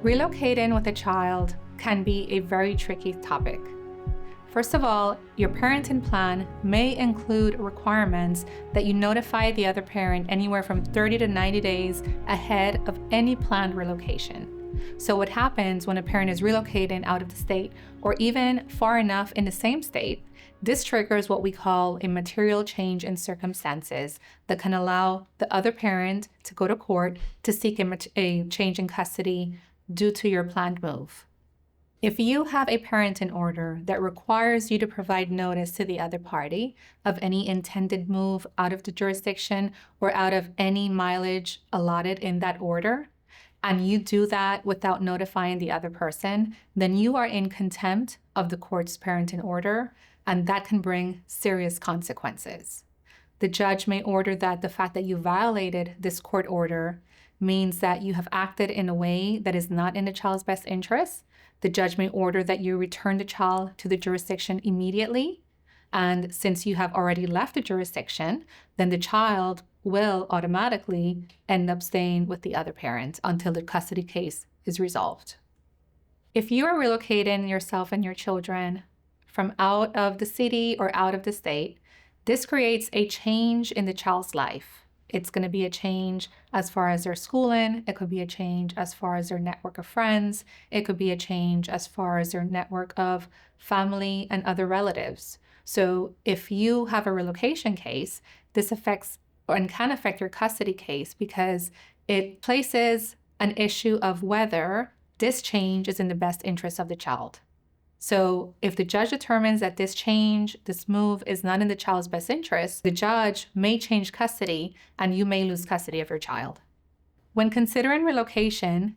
Relocating with a child can be a very tricky topic. First of all, your parenting plan may include requirements that you notify the other parent anywhere from 30 to 90 days ahead of any planned relocation. So what happens when a parent is relocating out of the state or even far enough in the same state, this triggers what we call a material change in circumstances that can allow the other parent to go to court to seek a change in custody due to your planned move. If you have a parenting order that requires you to provide notice to the other party of any intended move out of the jurisdiction or out of any mileage allotted in that order, and you do that without notifying the other person, then you are in contempt of the court's parenting order, and that can bring serious consequences. The judge may order that the fact that you violated this court order means that you have acted in a way that is not in the child's best interest. The judge may order that you return the child to the jurisdiction immediately. And since you have already left the jurisdiction, then the child will automatically end up staying with the other parent until the custody case is resolved. If you are relocating yourself and your children from out of the city or out of the state, this creates a change in the child's life. It's going to be a change as far as their schooling. It could be a change as far as their network of friends. It could be a change as far as their network of family and other relatives. So if you have a relocation case, this affects and can affect your custody case because it places an issue of whether this change is in the best interest of the child. So if the judge determines that this change, this move is not in the child's best interest, the judge may change custody and you may lose custody of your child. When considering relocation,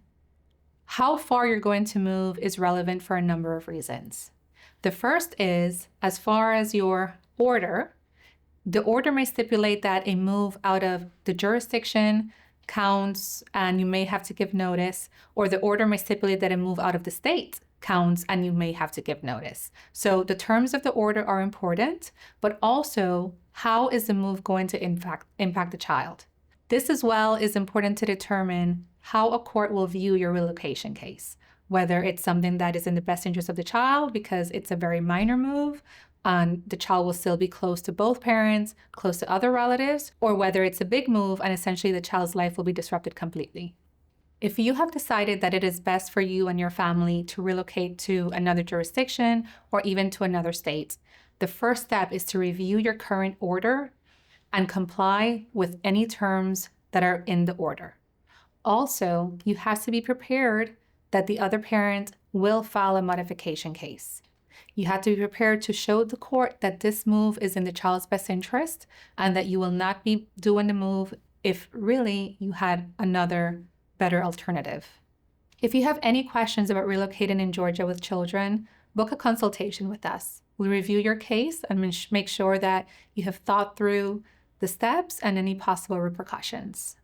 how far you're going to move is relevant for a number of reasons. The first is, as far as your order, the order may stipulate that a move out of the jurisdiction counts and you may have to give notice, or the order may stipulate that a move out of the state counts and you may have to give notice. So the terms of the order are important, but also how is the move going to impact the child? This as well is important to determine how a court will view your relocation case, whether it's something that is in the best interest of the child because it's a very minor move and the child will still be close to both parents, close to other relatives, or whether it's a big move and essentially the child's life will be disrupted completely. If you have decided that it is best for you and your family to relocate to another jurisdiction or even to another state, the first step is to review your current order and comply with any terms that are in the order. Also, you have to be prepared that the other parent will file a modification case. You have to be prepared to show the court that this move is in the child's best interest and that you will not be doing the move if really you had another better alternative. If you have any questions about relocating in Georgia with children, book a consultation with us. We'll review your case and make sure that you have thought through the steps and any possible repercussions.